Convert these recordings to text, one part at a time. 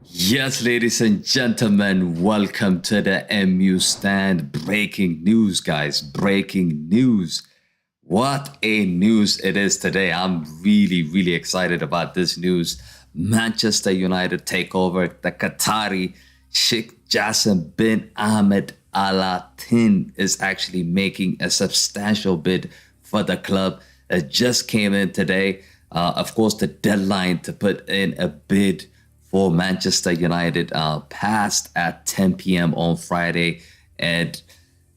Yes, ladies and gentlemen, welcome to the MU Stand. Breaking news, guys. Breaking news. What a news it is today. I'm really excited about this news. Manchester United take over the Qatari Sheikh Jassim Bin Hamad Al Thani is actually making a substantial bid for the club. It just came in today. Of course, the deadline to put in a bid for Manchester United passed at 10 p.m. on Friday, and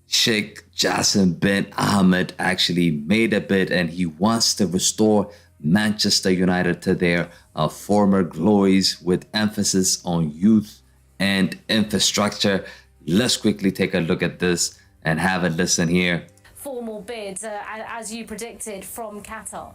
Sheikh Jassim Bin Hamad actually made a bid, and he wants to restore Manchester United to their former glories with emphasis on youth and infrastructure. Let's quickly take a look at this and have a listen here. Formal bid, as you predicted, from Qatar.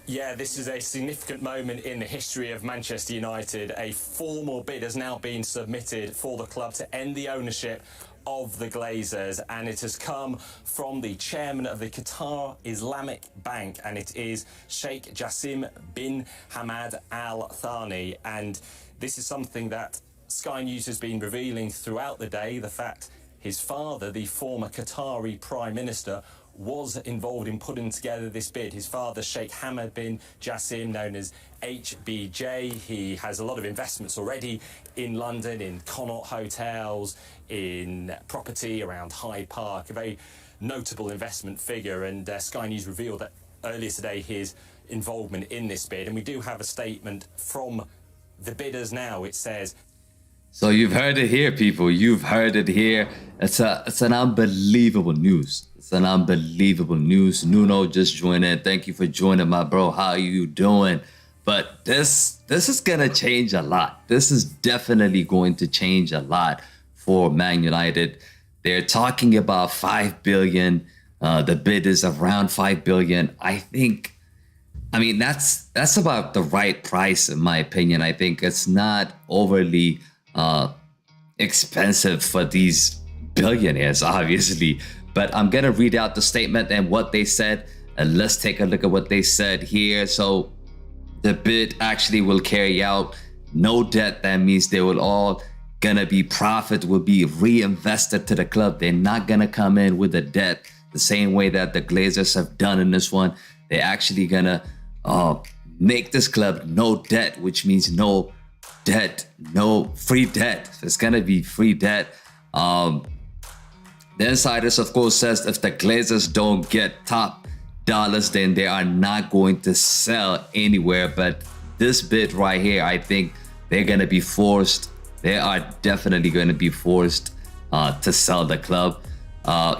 Yeah, this is a significant moment in the history of Manchester United. A formal bid has now been submitted for the club to end the ownership of the Glazers, and it has come from the chairman of the Qatar Islamic Bank, and it is Sheikh Jassim Bin Hamad Al Thani. And this is something that Sky News has been revealing throughout the day, the fact his father, the former Qatari Prime Minister, was involved in putting together this bid. His father, Sheikh Hamad bin Jassim, known as HBJ, he has a lot of investments already in London, in Connaught hotels, in property around Hyde Park, a very notable investment figure. And Sky News revealed that earlier today his involvement in this bid. And we do have a statement from the bidders now. It says, So you've heard it here, people. You've heard it here. It's an unbelievable news. It's an unbelievable news. Nuno just joined in. Thank you for joining, my bro. How are you doing? But this is gonna change a lot. This is definitely going to change a lot for Man United. They're talking about 5 billion. The bid is around 5 billion. I mean, that's about the right price, in my opinion. I think it's not overly expensive for these billionaires, obviously. But I'm gonna read out the statement and what they said, and let's take a look at what they said here. So the bid actually will carry out no debt. That means they will all gonna be profit will be reinvested to the club. They're not gonna come in with a debt the same way that the Glazers have done in this one. They're actually gonna make this club no debt, which means no debt, no free debt. It's gonna be free debt. The insiders, of course, says if the Glazers don't get top dollars, then they are not going to sell anywhere. But this bid right here, I think they're gonna be forced. They are definitely going to be forced to sell the club.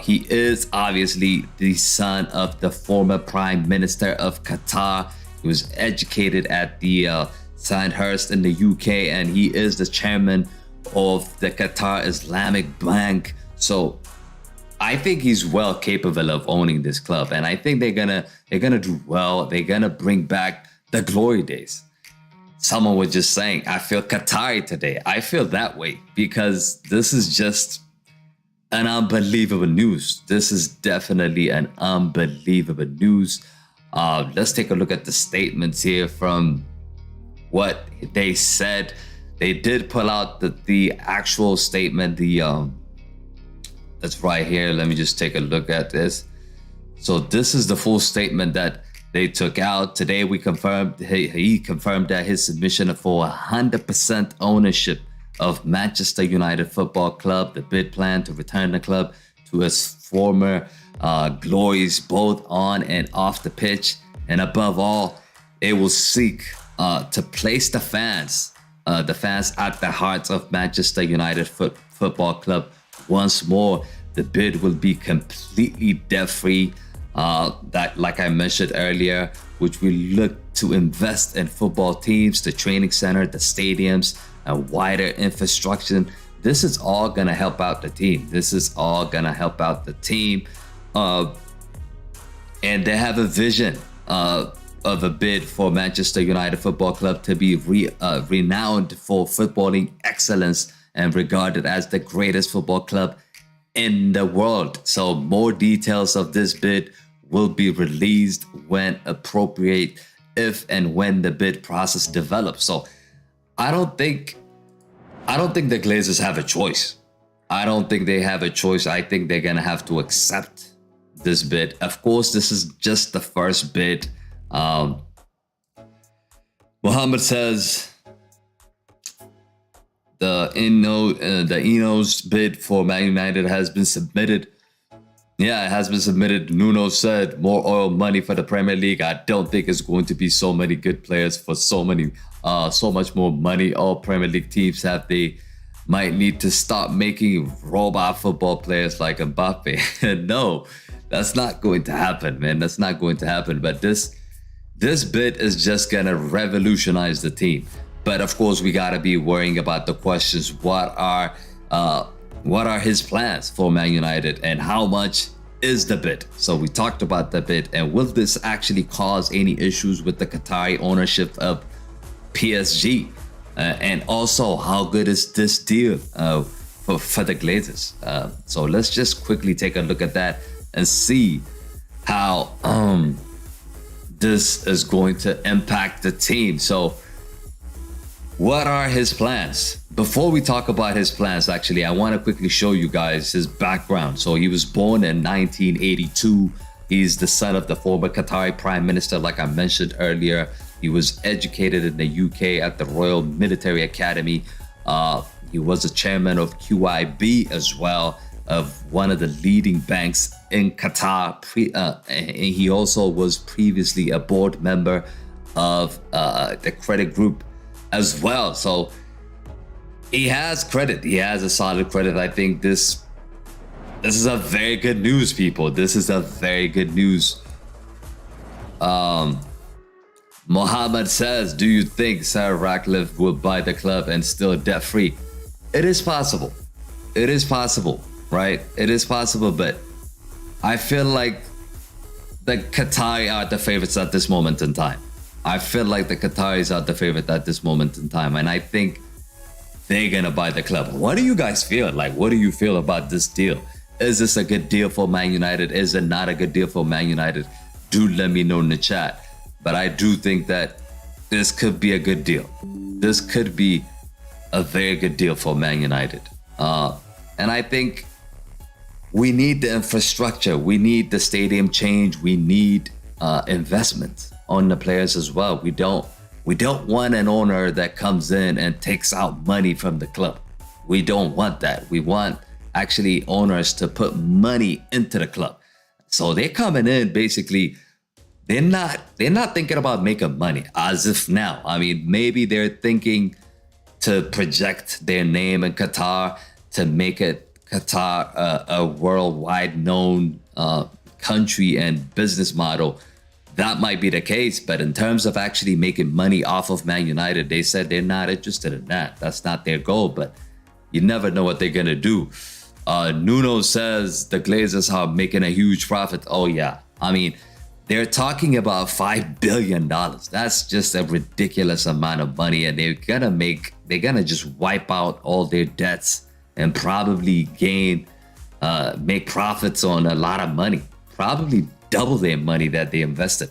He is obviously the son of the former Prime Minister of Qatar. He was educated at the Sandhurst in the UK, and he is the chairman of the Qatar Islamic Bank. So I think he's well capable of owning this club, and I think they're gonna do well. They're gonna bring back the glory days. Someone was just saying, I feel Qatari today. I feel that way because this is just an unbelievable news. This is definitely an unbelievable news. Let's take a look at the statements here from what they said. They did pull out the actual statement. That's right here. Let me just take a look at this. So this is the full statement that they took out. Today we confirmed, he confirmed that his submission for 100% ownership of Manchester United Football Club, the bid plan to return the club to its former glories, both on and off the pitch. And above all, it will seek to place the fans at the heart of Manchester United Football Club once more. The bid will be completely debt-free. That, like I mentioned earlier, which will look to invest in football teams, the training center, the stadiums, and wider infrastructure. This is all going to help out the team. And they have a vision of a bid for Manchester United Football Club to be renowned for footballing excellence and regarded as the greatest football club in the world. So more details of this bid will be released when appropriate, if and when the bid process develops. So I don't think the Glazers have a choice. I don't think they have a choice. I think they're gonna have to accept this bid. Of course, this is just the first bid. Muhammad says the Eno's bid for Man United has been submitted. Yeah, it has been submitted. Nuno said more oil money for the Premier League. I don't think it's going to be so many good players for so much more money. All Premier League teams they might need to stop making robot football players like Mbappe. No, that's not going to happen, man. That's not going to happen. But this bid is just gonna revolutionize the team. But of course, we gotta be worrying about the questions. What are his plans for Man United, and how much is the bid? So we talked about the bid, and will this actually cause any issues with the Qatari ownership of PSG? And also, how good is this deal for the Glazers? So let's just quickly take a look at that and see how this is going to impact the team. So what are his plans? Before we talk about his plans, actually, I want to quickly show you guys his background. So he was born in 1982. He's the son of the former Qatari Prime Minister, like I mentioned earlier. He was educated in the UK at the Royal Military Academy. He was a chairman of QIB as well, of one of the leading banks in Qatar. And he also was previously a board member of the credit group as well. So he has credit. He has a solid credit. I think this is a very good news, people. This is a very good news. Mohammed says, do you think Sir Ratcliffe will buy the club and still debt-free? It is possible. It is possible, right? It is possible, but I feel like the Qatari are the favorites at this moment in time. I feel like the Qataris are the favorite at this moment in time, and I think they're gonna buy the club. What do you guys feel? Like, what do you feel about this deal? Is this a good deal for Man United? Is it not a good deal for Man United? Do let me know in the chat. But I do think that this could be a good deal. This could be a very good deal for Man United. And I think we need the infrastructure. We need the stadium change. We need investment on the players as well. We don't want an owner that comes in and takes out money from the club. We don't want that. We want actually owners to put money into the club. So they're coming in basically. They're not thinking about making money as if now. I mean, maybe they're thinking to project their name in Qatar, to make it Qatar a worldwide known country and business model. That might be the case, but in terms of actually making money off of Man United, they said they're not interested in that. That's not their goal, but you never know what they're gonna do. Nuno says the Glazers are making a huge profit. Oh yeah, I mean, they're talking about $5 billion. That's just a ridiculous amount of money, and they're gonna just wipe out all their debts and probably make profits on a lot of money. Probably double their money that they invested.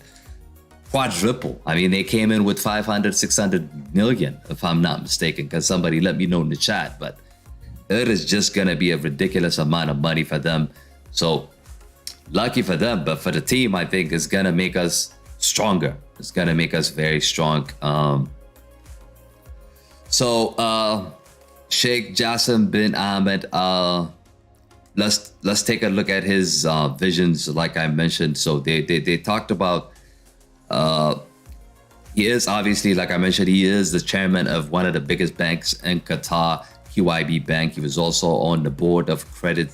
Quadruple. I mean, they came in with 500, 600 million, if I'm not mistaken, because somebody let me know in the chat, but it is just gonna be a ridiculous amount of money for them. So lucky for them, but for the team, I think it's gonna make us stronger. It's gonna make us very strong. Sheikh Jassim Bin Hamad, let's take a look at his visions, like I mentioned. So they talked about he is obviously, like I mentioned, he is the chairman of one of the biggest banks in Qatar, QIB Bank. He was also on the board of Credit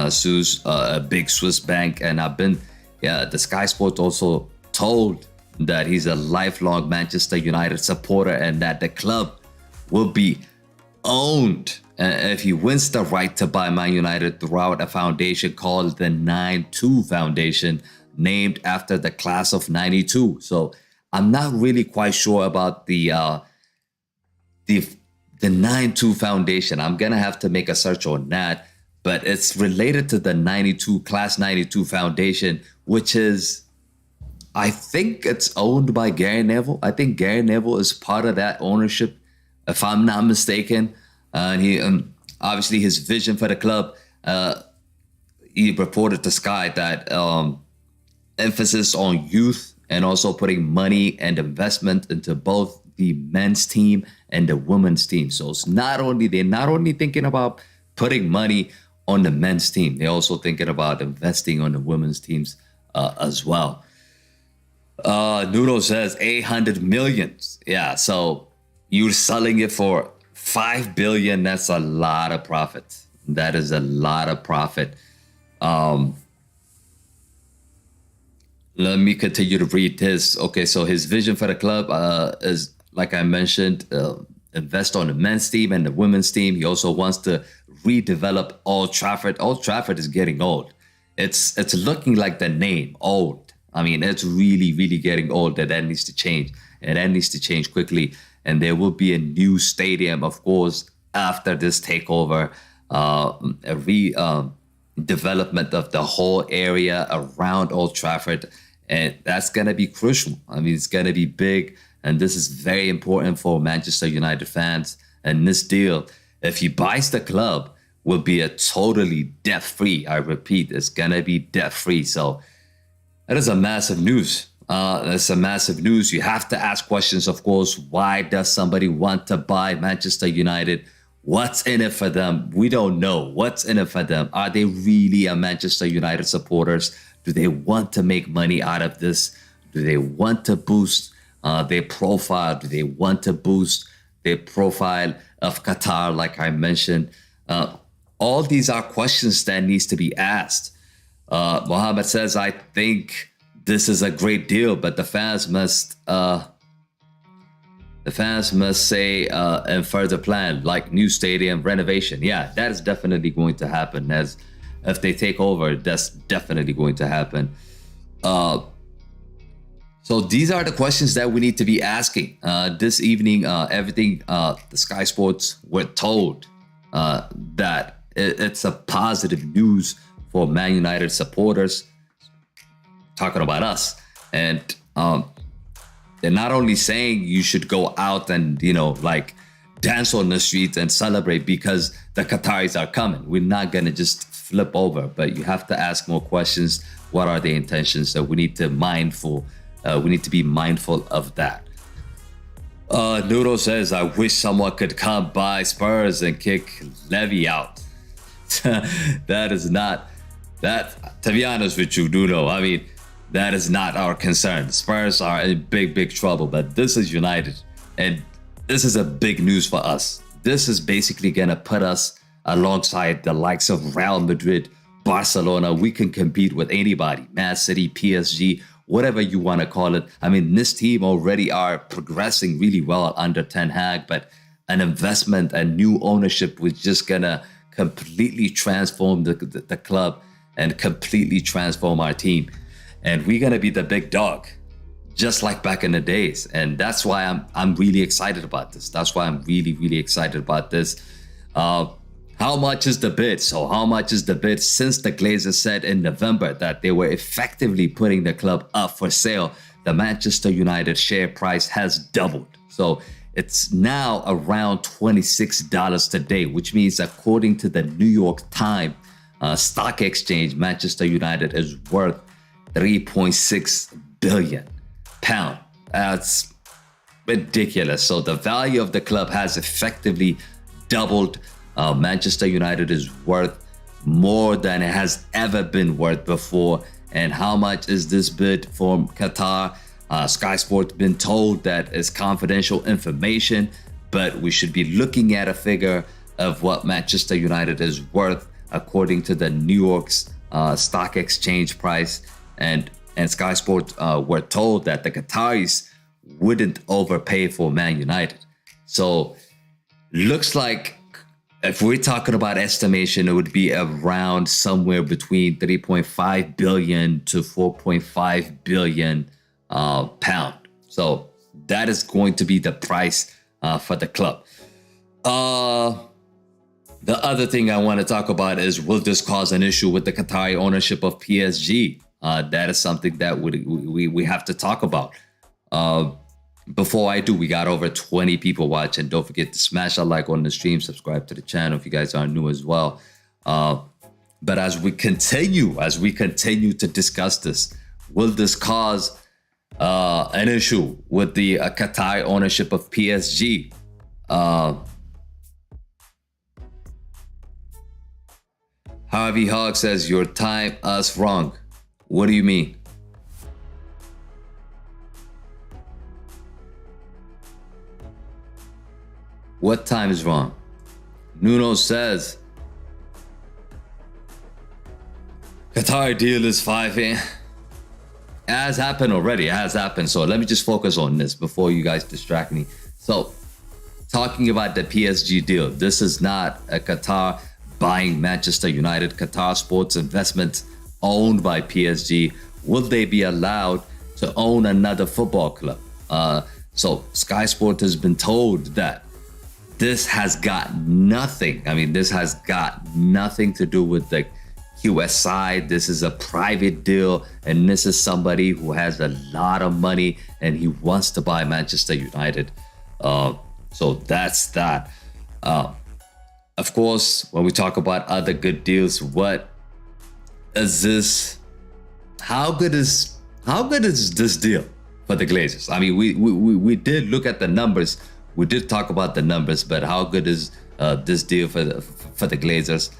Suisse, a big Swiss bank, and the Sky Sports also told that he's a lifelong Manchester United supporter and that the club will be owned if he wins the right to buy Man United throughout a foundation called the 9-2 Foundation, named after the class of 92. So I'm not really quite sure about the 9-2 Foundation. I'm gonna have to make a search on that. But it's related to the Class 92 Foundation, which is, I think it's owned by Gary Neville. I think Gary Neville is part of that ownership if I'm not mistaken. And he obviously his vision for the club. He reported to Sky that emphasis on youth and also putting money and investment into both the men's team and the women's team. So it's they're not only thinking about putting money on the men's team, they're also thinking about investing on the women's teams as well. Nuno says 800 million. Yeah, so you're selling it for 5 billion. That's a lot of profit. That is a lot of profit. Let me continue to read this. Okay, so his vision for the club is, like I mentioned, invest on the men's team and the women's team. He also wants to redevelop Old Trafford. Old Trafford is getting old. It's looking like the name, old. I mean, it's really, really getting old. That needs to change. And that needs to change quickly. And there will be a new stadium, of course, after this takeover. Development of the whole area around Old Trafford. And that's going to be crucial. I mean, it's going to be big. And this is very important for Manchester United fans. And this deal, if he buys the club, will be a totally debt-free. I repeat, it's going to be debt-free. So that is a massive news. That's a massive news. You have to ask questions, of course. Why does somebody want to buy Manchester United? What's in it for them? We don't know. What's in it for them? Are they really a Manchester United supporters? Do they want to make money out of this? Do they want to boost their profile? Do they want to boost their profile of Qatar, like I mentioned? All these are questions that needs to be asked. Mohammed says, I think this is a great deal, but the fans must say and further plan, like new stadium renovation. Yeah, that is definitely going to happen. As if they take over, that's definitely going to happen. So these are the questions that we need to be asking. This evening, everything the Sky Sports were told that it's a positive news for Man United supporters. Talking about us. And they're not only saying you should go out and, like dance on the streets and celebrate because the Qataris are coming. We're not going to just flip over, but you have to ask more questions. What are the intentions? So we need to be mindful of that. Noodle says, I wish someone could come by Spurs and kick Levy out. That is not, to be honest with you, Noodle, I mean, that is not our concern. Spurs are in big, big trouble, but this is United. And this is a big news for us. This is basically going to put us alongside the likes of Real Madrid, Barcelona. We can compete with anybody, Man City, PSG, whatever you want to call it. I mean, this team already are progressing really well under Ten Hag, but an investment and new ownership was just going to completely transform the club and completely transform our team. And we're going to be the big dog, just like back in the days. And that's why I'm really excited about this. That's why I'm really, really excited about this. How much is the bid? So how much is the bid? Since the Glazers said in November that they were effectively putting the club up for sale, the Manchester United share price has doubled. So it's now around $26 today, which means according to the New York Times stock exchange, Manchester United is worth £3.6 billion. That's ridiculous. So the value of the club has effectively doubled. Manchester United is worth more than it has ever been worth before. And how much is this bid from Qatar? Sky Sports been told that it's confidential information, but we should be looking at a figure of what Manchester United is worth according to the New York's stock exchange price. And Sky Sports were told that the Qataris wouldn't overpay for Man United. So looks like if we're talking about estimation, it would be around somewhere between 3.5 billion to 4.5 billion pound. So that is going to be the price for the club. The other thing I want to talk about is, will this cause an issue with the Qatari ownership of PSG? That is something that we have to talk about. Before I do, we got over 20 people watching. Don't forget to smash a like on the stream, subscribe to the channel if you guys are new as well. But as we continue to discuss this, will this cause an issue with the Qatari ownership of PSG? Harvey Hogg says, your time us wrong. What do you mean? What time is wrong? Nuno says, Qatar deal is 5 a.m. It has happened already. It has happened. So let me just focus on this before you guys distract me. So talking about the PSG deal, this is not a Qatar buying Manchester United. Qatar Sports Investments owned by PSG. Will they be allowed to own another football club? So Sky Sport has been told that this has got nothing. I mean, this has got nothing to do with the QSI. This is a private deal, and this is somebody who has a lot of money and he wants to buy Manchester United. So that's that. Of course, when we talk about other good deals, what is this? How good is this deal for the Glazers? I mean, we did look at the numbers. We did talk about the numbers, but how good is this deal for the Glazers?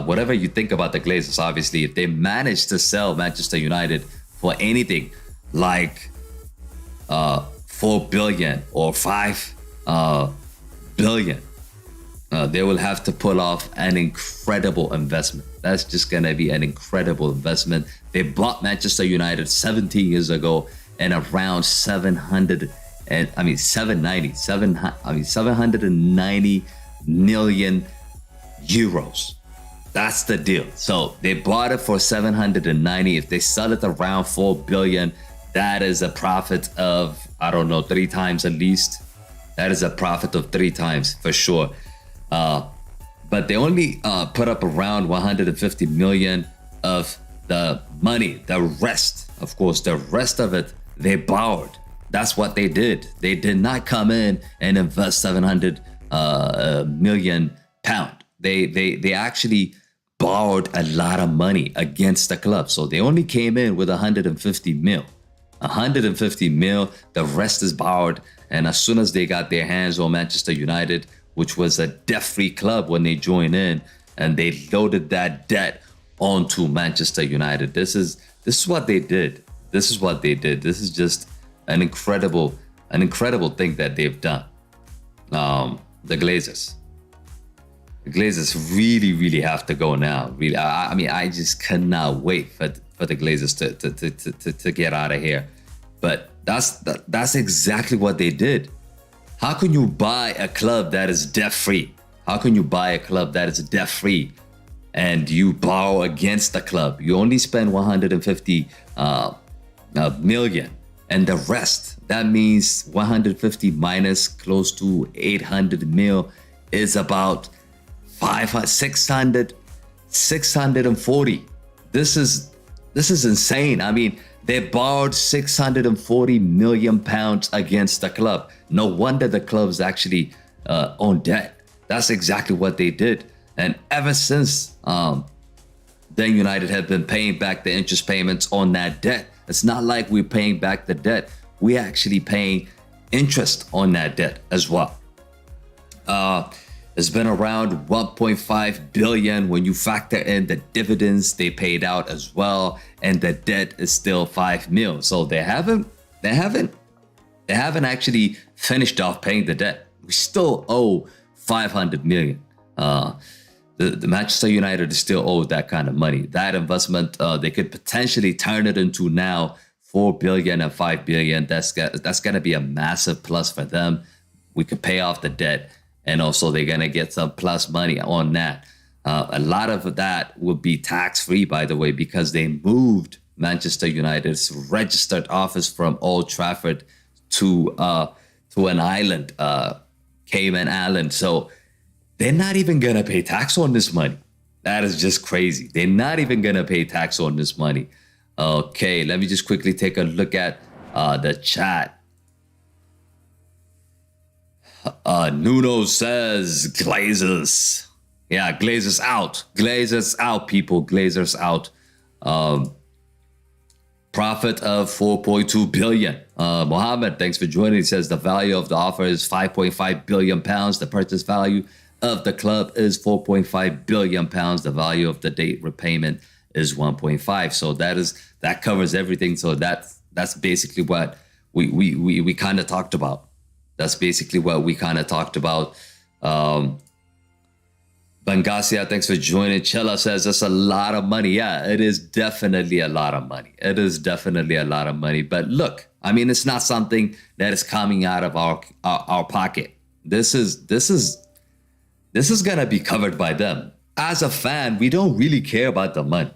Whatever you think about the Glazers, obviously, if they manage to sell Manchester United for anything like 4 billion or 5 billion, they will have to pull off an incredible investment. That's just gonna be an incredible investment. They bought Manchester United 17 years ago and around 790 million euros. That's the deal. So they bought it for 790. If they sell it around 4 billion, that is a profit of, I don't know, 3 times at least. That is a profit of 3 times for sure. But they only put up around 150 million of the money. The rest, of course, the rest of it, they borrowed. That's what they did. They did not come in and invest 700 million pound. They actually borrowed a lot of money against the club. So they only came in with 150 mil. 150 mil, the rest is borrowed. And as soon as they got their hands on Manchester United, which was a debt-free club when they joined in, and they loaded that debt onto Manchester United. This is what they did. This is what they did. This is just an incredible thing that they've done. The Glazers. The Glazers really have to go now. Really, I mean, I just cannot wait for the Glazers to get out of here. But that's exactly what they did. How can you buy a club that is debt-free? How can you buy a club that is debt-free and you borrow against the club? You only spend 150 million, and the rest, that means 150 minus close to 800 mil is about 640. This is insane. I mean, they borrowed 640 million pounds against the club. No wonder the club's actually on debt. That's exactly what they did. And ever since then, United have been paying back the interest payments on that debt. It's not like we're paying back the debt. We're actually paying interest on that debt as well. It's been around 1.5 billion when you factor in the dividends they paid out as well, and the debt is still 5 mil. So they haven't actually finished off paying the debt. We still owe 500 million. The Manchester United is still owed that kind of money. That investment, they could potentially turn it into now 4 billion and 5 billion. That's gonna be a massive plus for them. We could pay off the debt, and also they're gonna get some plus money on that. A lot of that will be tax-free, by the way, because they moved Manchester United's registered office from Old Trafford to an island, Cayman Island. So they're not even gonna pay tax on this money. That is just crazy. They're not even gonna pay tax on this money. Okay, let me just quickly take a look at the chat. Nuno says Glazers. Yeah, Glazers out. Glazers out, people. Glazers out. Profit of 4.2 billion. Mohammed, thanks for joining. He says the value of the offer is 5.5 billion pounds. The purchase value of the club is 4.5 billion pounds. The value of the debt repayment is 1.5. So that covers everything. So that's basically what we kind of talked about. That's basically what we kind of talked about. Bangasia, thanks for joining. Chella says that's a lot of money. Yeah, it is definitely a lot of money. It is definitely a lot of money. But look, I mean, it's not something that is coming out of our pocket. This is gonna be covered by them. As a fan, we don't really care about the money,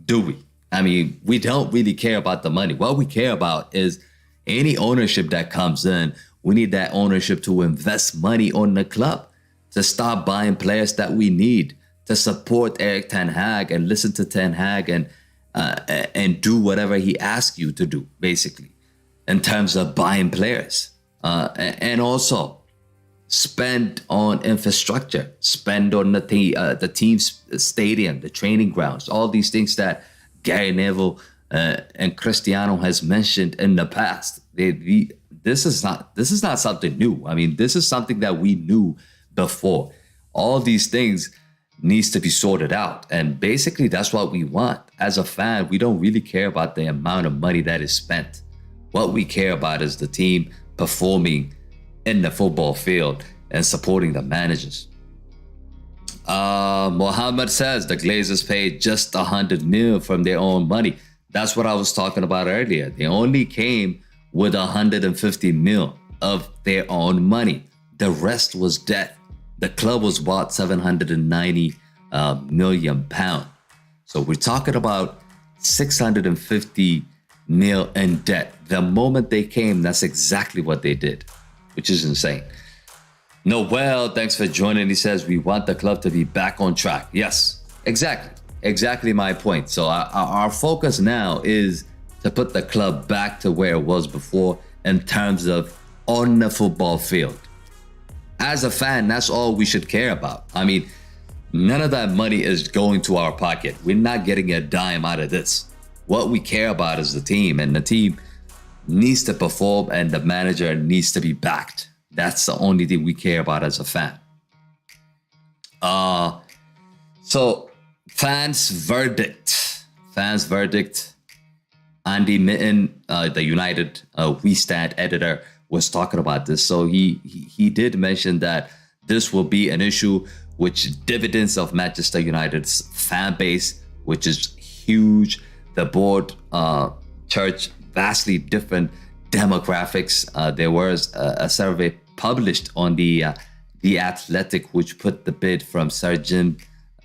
do we? I mean, we don't really care about the money. What we care about is any ownership that comes in. We need that ownership to invest money on the club, to stop buying players that we need, to support Erik Ten Hag and listen to Ten Hag and do whatever he asks you to do, basically, in terms of buying players. And also spend on infrastructure, spend on the team's stadium, the training grounds, all these things that Gary Neville and Cristiano has mentioned in the past. This is not something new. I mean, this is something that we knew before. All these things needs to be sorted out. And basically, that's what we want. As a fan, we don't really care about the amount of money that is spent. What we care about is the team performing in the football field and supporting the managers. Mohammed says the Glazers paid just 100 mil from their own money. That's what I was talking about earlier. They only came with 150 mil of their own money. The rest was debt. The club was bought 790 million pounds. So we're talking about 650 mil in debt. The moment they came, that's exactly what they did, which is insane. Noel, thanks for joining. He says, we want the club to be back on track. Yes, exactly my point. So our focus now is to put the club back to where it was before in terms of on the football field. As a fan, that's all we should care about. I mean, none of that money is going to our pocket. We're not getting a dime out of this. What we care about is the team, and the team needs to perform and the manager needs to be backed. That's the only thing we care about as a fan. So fans' verdict. Andy Mitten, the United We Stand editor, was talking about this. So he did mention that this will be an issue which dividends of Manchester United's fan base, which is huge. The board, church, vastly different demographics. There was a survey published on the Athletic, which put the bid from Sir Jim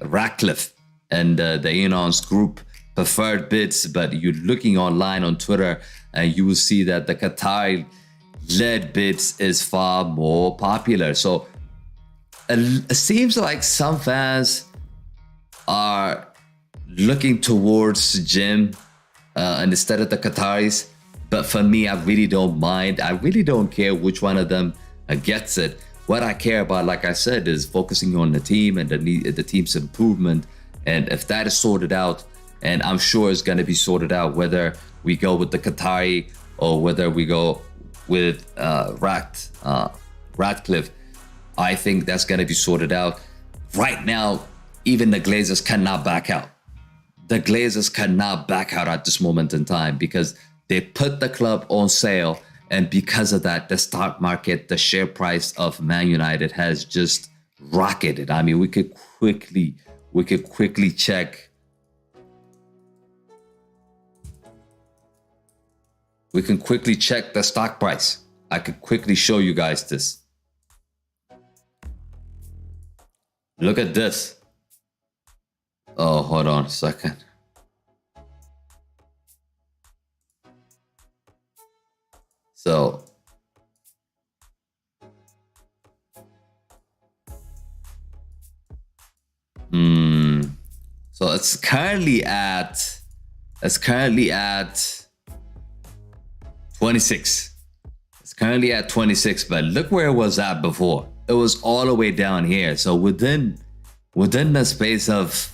Ratcliffe and the Enons Group preferred bids. But you're looking online on Twitter and you will see that the Qatari led bids is far more popular. So it seems like some fans are looking towards Jim instead of the Qataris. But for me, I really don't mind. I really don't care which one of them gets it. What I care about, like I said, is focusing on the team and the team's improvement. And if that is sorted out, and I'm sure it's going to be sorted out, whether we go with the Qatari or whether we go with Ratcliffe, I think that's going to be sorted out. Right now, even the Glazers cannot back out. The Glazers cannot back out at this moment in time because they put the club on sale. And because of that, the stock market, the share price of Man United has just rocketed. I mean, we could quickly check. We can quickly check the stock price. I could quickly show you guys this. Look at this. Oh, hold on a second. So it's currently at 26. It's currently at 26, but look where it was at before. it was all the way down here. So within the space of,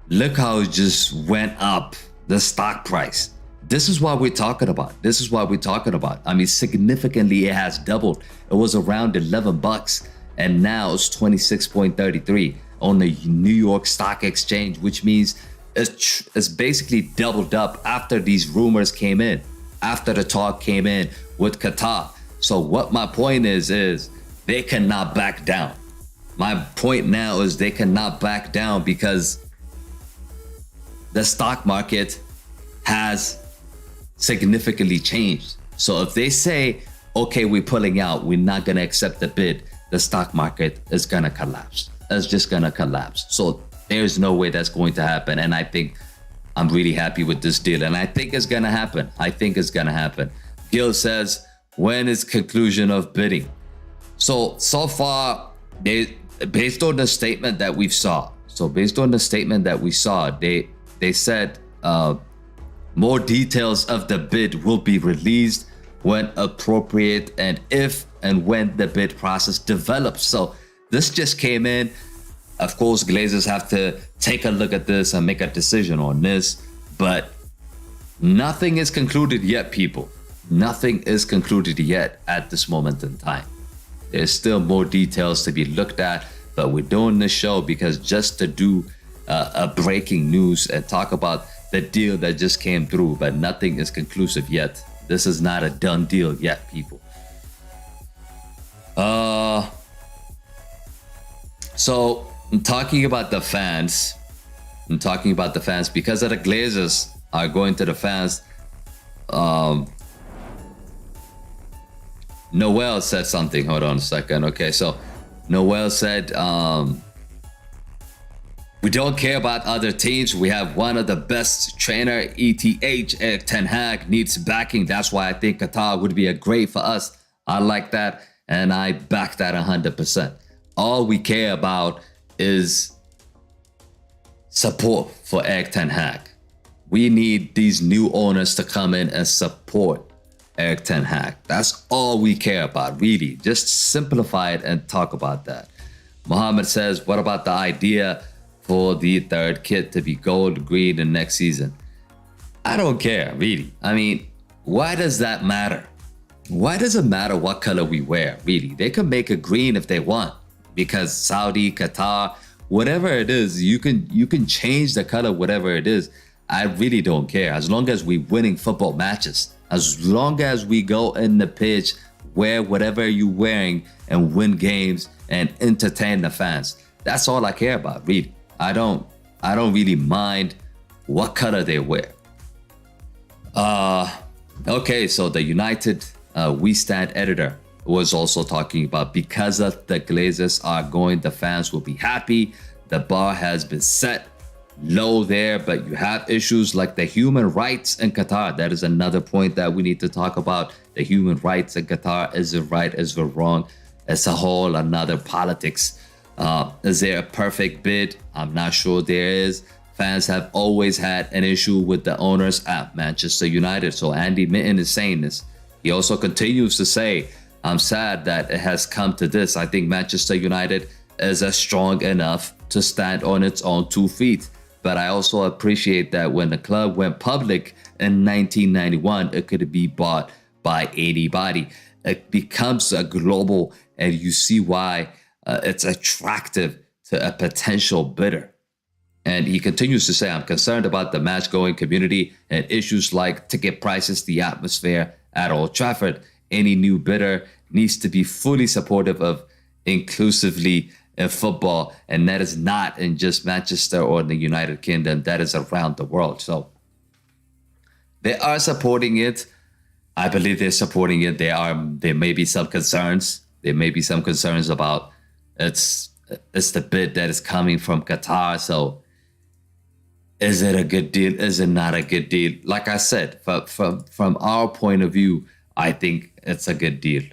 look how it just went up, the stock price. This is what we're talking about. This is what we're talking about. I mean, significantly, it has doubled. It was around $11, and now it's 26.33 on the New York Stock Exchange, which means it's basically doubled up after these rumors came in, after the talk came in with Qatar. So what my point is they cannot back down. My point now is they cannot back down because the stock market has significantly changed. So if they say, okay, we're pulling out, we're not going to accept the bid, the stock market is going to collapse. It's just going to collapse. So there's no way that's going to happen. And I think I'm really happy with this deal. And I think it's going to happen. I think it's going to happen. Gil says, when is conclusion of bidding? So far, based on the statement that we saw, they said more details of the bid will be released when appropriate and if and when the bid process develops. So this just came in. Of course, Glazers have to take a look at this and make a decision on this, but nothing is concluded yet, people. Nothing is concluded yet at this moment in time. There's still more details to be looked at, but we're doing this show because just to do a breaking news and talk about the deal that just came through, but nothing is conclusive yet. This is not a done deal yet, people. So I'm talking about the fans. Because of the Glazers are going to the fans. Noel said something. Hold on a second. Okay, so Noel said, we don't care about other teams. We have one of the best trainer, ETH, Erik Ten Hag needs backing. That's why I think Qatar would be a great for us. I like that, and I back that 100%. All we care about is support for Erik Ten Hag. We need these new owners to come in and support Erik Ten Hag. That's all we care about, really. Just simplify it and talk about that. Mohammed says, what about the idea for the third kit to be gold, green in next season? I don't care, really. I mean, why does that matter? Why does it matter what color we wear, really? They can make it green if they want, because Saudi, Qatar, whatever it is, you can change the color, whatever it is. I really don't care. As long as we're winning football matches, as long as we go in the pitch, wear whatever you're wearing and win games and entertain the fans. That's all I care about, really. I don't really mind what color they wear. Okay, so the United We Stand editor was also talking about, because of the Glazers are going, the fans will be happy. The bar has been set low there, but you have issues like the human rights in Qatar. That is another point that we need to talk about. The human rights in Qatar. Is it right? Is it wrong? It's a whole another politics. Is there a perfect bid? I'm not sure there is. Fans have always had an issue with the owners at Manchester United. So Andy Mitten is saying this. He also continues to say, I'm sad that it has come to this. I think Manchester United is strong enough to stand on its own 2 feet. But I also appreciate that when the club went public in 1991, it could be bought by anybody. It becomes a global, and you see why it's attractive to a potential bidder. And he continues to say, I'm concerned about the match-going community and issues like ticket prices, the atmosphere at Old Trafford. Any new bidder needs to be fully supportive of inclusively in football, and that is not in just Manchester or in the United Kingdom. That is around the world. So they are supporting it. I believe they're supporting it. There may be some concerns. There may be some concerns about it's the bid that is coming from Qatar. So is it a good deal? Is it not a good deal? Like I said, from our point of view, I think it's a good deal.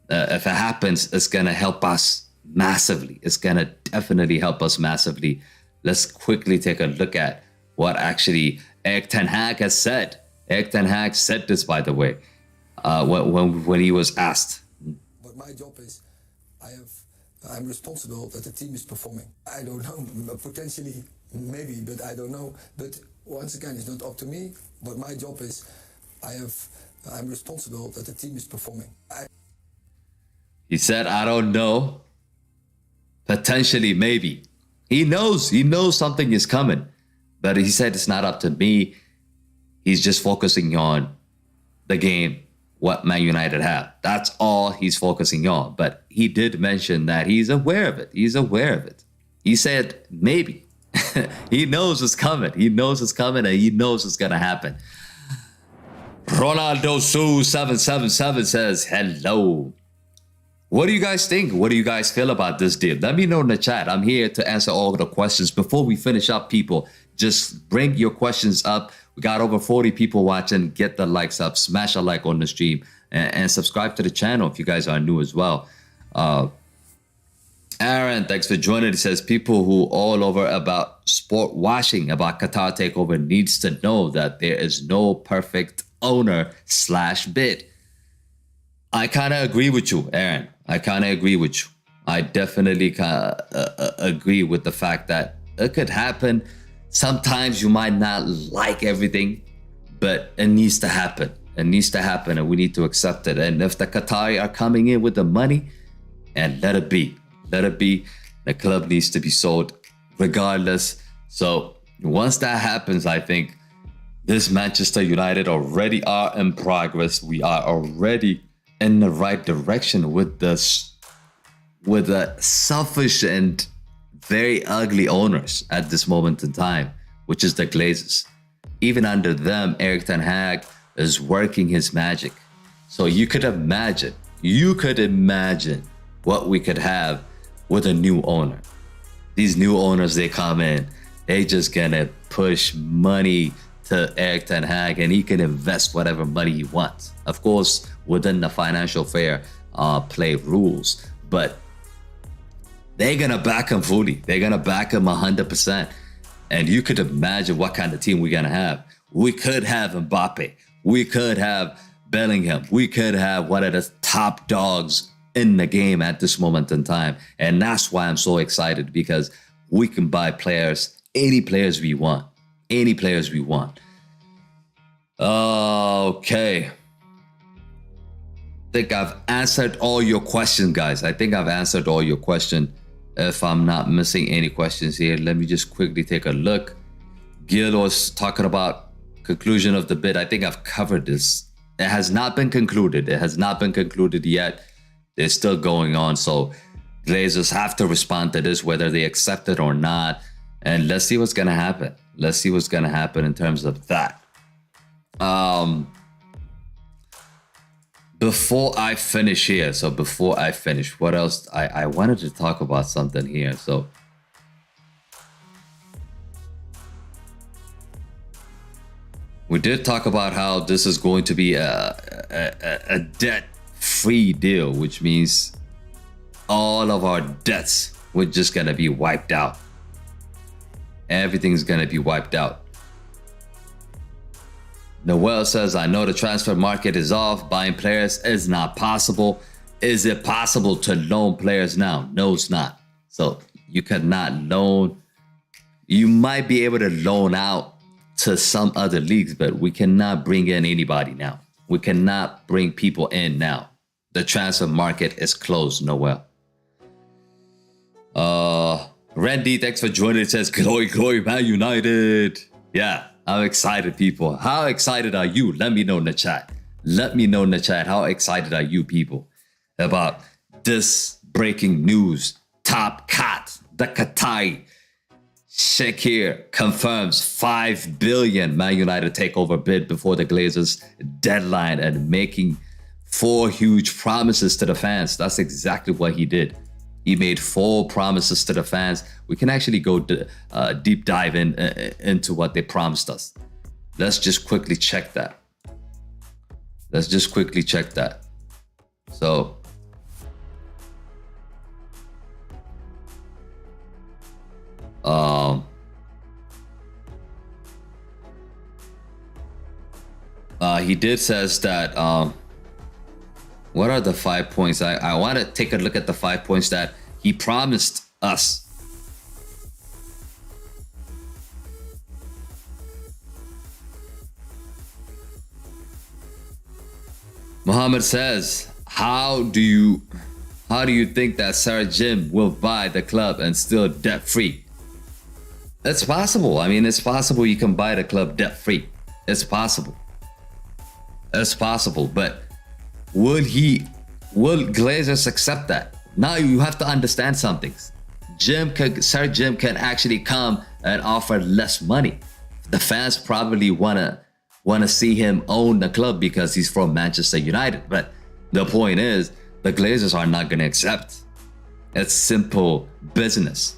If it happens, it's going to help us massively. It's going to definitely help us massively. Let's quickly take a look at what actually Erik Ten Hag has said. Erik Ten Hag said this, by the way, when he was asked. But my job is I'm responsible that the team is performing. I don't know, potentially, maybe, but I don't know. But once again, it's not up to me. But my job is, I'm responsible that the team is performing. He said, I don't know. Potentially, maybe. He knows something is coming. But he said it's not up to me. He's just focusing on the game, what Man United have. That's all he's focusing on. But he did mention that he's aware of it. He's aware of it. He said maybe. He knows it's coming. He knows it's coming and he knows it's going to happen. Ronaldo Su 777 says, hello. What do you guys think? What do you guys feel about this deal? Let me know in the chat. I'm here to answer all the questions. Before we finish up, people, just bring your questions up. We got over 40 people watching. Get the likes up. Smash a like on the stream. And subscribe to the channel if you guys are new as well. Aaron, thanks for joining. He says, people who all over about sport washing about Qatar takeover needs to know that there is no perfect owner / bid. I kind of agree with you, Aaron. I kind of agree with you. I definitely agree with the fact that it could happen. Sometimes you might not like everything, but it needs to happen. It needs to happen, and we need to accept it. And if the Qatari are coming in with the money, and let it be. Let it be. The club needs to be sold regardless. So once that happens, I think this Manchester United already are in progress. We are already in the right direction with the selfish and very ugly owners at this moment in time, which is the Glazers. Even under them, Erik ten Hag is working his magic. So you could imagine what we could have with a new owner. These new owners, they come in, they just gonna push money to Erik ten Hag, and he can invest whatever money he wants. Of course, within the financial fair play rules, but they're gonna back him fully. They're gonna back him 100%. And you could imagine what kind of team we're gonna have. We could have Mbappe. We could have Bellingham. We could have one of the top dogs in the game at this moment in time. And that's why I'm so excited, because we can buy players, any players we want. Any players we want. Okay. I think I've answered all your questions, guys. I think I've answered all your questions. If I'm not missing any questions here, let me just quickly take a look. Gil was talking about conclusion of the bid. I think I've covered this. It has not been concluded. It has not been concluded yet. They're still going on. So Glazers have to respond to this, whether they accept it or not. And let's see what's going to happen. Let's see what's going to happen in terms of that. Before I finish here, what else? I wanted to talk about something here. So we did talk about how this is going to be a debt-free deal, which means all of our debts were just going to be wiped out. Everything's going to be wiped out. Noel says, I know the transfer market is off. Buying players is not possible. Is it possible to loan players now? No, it's not. So you cannot loan. You might be able to loan out to some other leagues, but we cannot bring in anybody now. We cannot bring people in now. The transfer market is closed, Noel. Randy, thanks for joining. It says, glory, Man United. Yeah, I'm excited, people. How excited are you? Let me know in the chat. Let me know in the chat. How excited are you, people, about this breaking news? Top cat, the Qatari Sheikh confirms $5 billion Man United takeover bid before the Glazers deadline and making 4 huge promises to the fans. That's exactly what he did. He made 4 promises to the fans. We can actually go deep dive into what they promised us. Let's just quickly check that. So, he did says that What are the 5 points? I want to take a look at the 5 points that he promised us. Muhammad says, how do you think that Sir Jim will buy the club and still debt free? It's possible. I mean, it's possible you can buy the club debt free. It's possible. It's possible, but will Glazers accept that? Now you have to understand something. Sir Jim can actually come and offer less money. The fans probably wanna see him own the club because he's from Manchester United. But the point is, the Glazers are not gonna accept. It's simple business.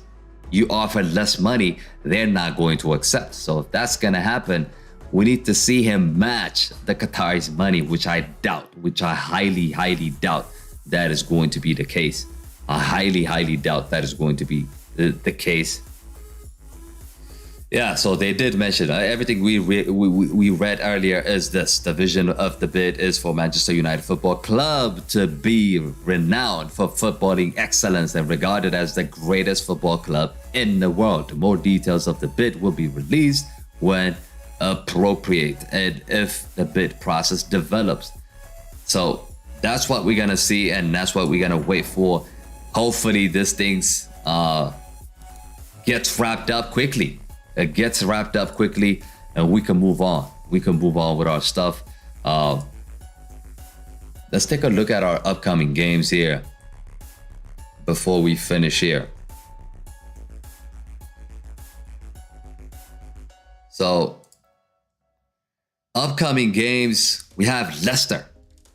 You offer less money, they're not going to accept. So if that's gonna happen, we need to see him match the Qatari's money, which I doubt, which I highly, highly doubt that is going to be the case. I highly, highly doubt that is going to be the case. Yeah, so they did mention everything we read earlier is this. The vision of the bid is for Manchester United Football Club to be renowned for footballing excellence and regarded as the greatest football club in the world. More details of the bid will be released when appropriate and if the bid process develops. So that's what we're gonna see, and that's what we're gonna wait for. Hopefully this thing's gets wrapped up quickly. It gets wrapped up quickly and we can move on. We can move on with our stuff. Let's take a look at our upcoming games here before we finish here. So upcoming games, we have Leicester.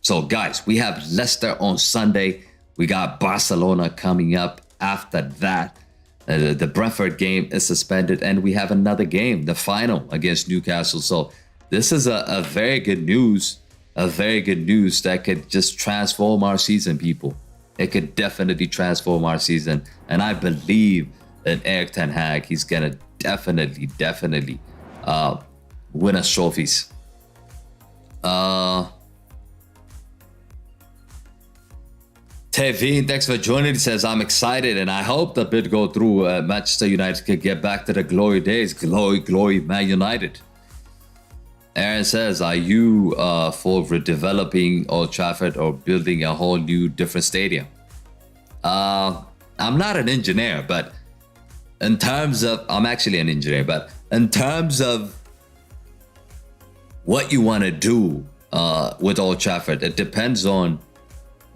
So guys, we have Leicester on Sunday. We got Barcelona coming up after that. The Brentford game is suspended, and we have another game, the final against Newcastle. So this is a very good news, that could just transform our season, people. It could definitely transform our season. And I believe in Erik ten Hag. He's going to definitely win us trophies. Tevin, thanks for joining. He says, I'm excited and I hope the bid go through. Manchester United could get back to the glory days. Glory, Man United. Aaron says, are you for redeveloping Old Trafford or building a whole new different stadium? I'm not an engineer, but in terms of, I'm actually an engineer, but in terms of what you want to do with Old Trafford, it depends on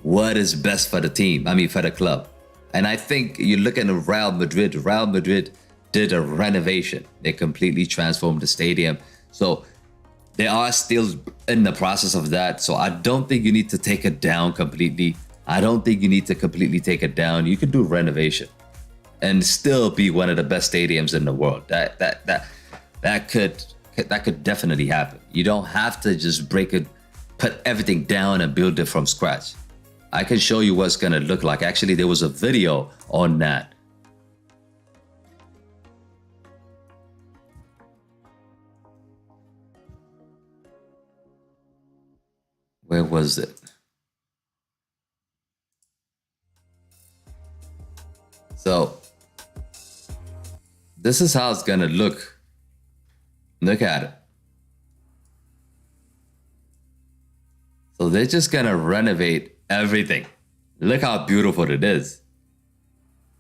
what is best for the team, for the club. And I think you look at Real Madrid. Real Madrid did a renovation. They completely transformed the stadium. So they are still in the process of that. So I don't think you need to take it down completely. I don't think you need to completely take it down. You can do renovation and still be one of the best stadiums in the world. That could definitely happen. You don't have to just break it, put everything down and build it from scratch. I can show you what's gonna look like. Actually, there was a video on that. Where was it? So this is how it's gonna look. Look at it. So they're just gonna renovate everything. Look how beautiful it is.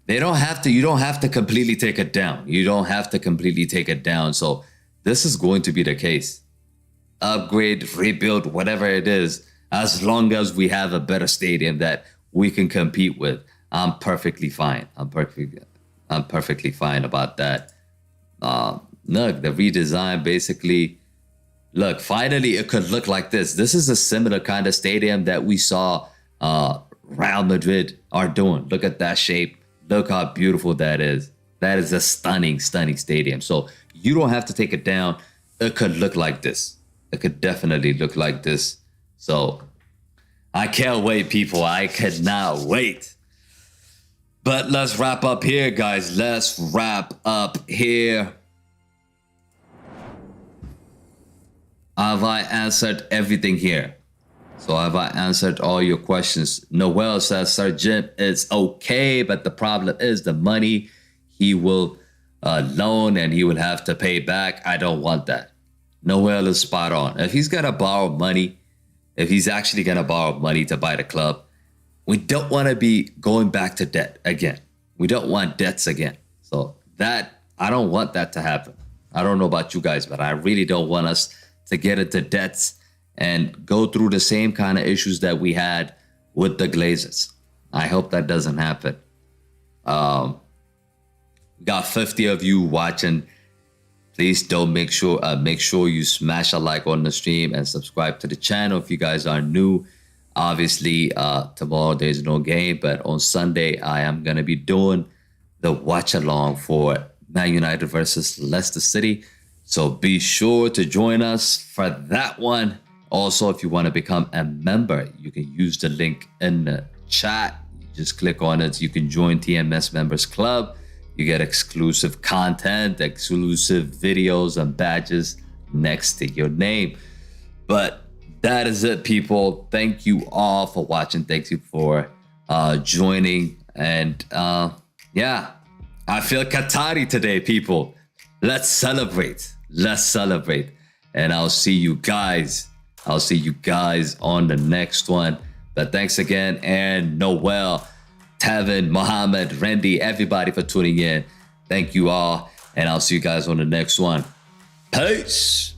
You don't have to completely take it down. You don't have to completely take it down. So this is going to be the case. Upgrade, rebuild, whatever it is, as long as we have a better stadium that we can compete with, I'm perfectly fine. I'm perfectly fine about that. Look, the redesign basically, look, finally it could look like this. This is a similar kind of stadium that we saw Real Madrid are doing. Look at that shape. Look how beautiful that is. That is a stunning stadium. So you don't have to take it down. It could look like this. It could definitely look like this. So I can't wait, people. I cannot wait. But let's wrap up here, guys. Let's wrap up here. Have I answered everything here? So have I answered all your questions? Noel says, Sir Jim, it's okay, but the problem is the money he will loan and he will have to pay back. I don't want that. Noel is spot on. If he's going to borrow money, if he's actually going to borrow money to buy the club, we don't want to be going back to debt again. We don't want debts again. So that, I don't want that to happen. I don't know about you guys, but I really don't want us to get into debts and go through the same kind of issues that we had with the Glazers. I hope that doesn't happen. Got 50 of you watching. Please don't make sure you smash a like on the stream and subscribe to the channel if you guys are new. Obviously, tomorrow there's no game, but on Sunday I am gonna be doing the watch along for Man United versus Leicester City. So be sure to join us for that one. Also, if you want to become a member, you can use the link in the chat. You just click on it. You can join TMS Members Club. You get exclusive content, exclusive videos and badges next to your name. But that is it, people. Thank you all for watching. Thank you for joining. And yeah, I feel Qatari today, people. Let's celebrate. Let's celebrate. And I'll see you guys on the next one. But thanks again, and Noel, Tevin, Mohammed, Randy, everybody for tuning in. Thank you all, and I'll see you guys on the next one. Peace.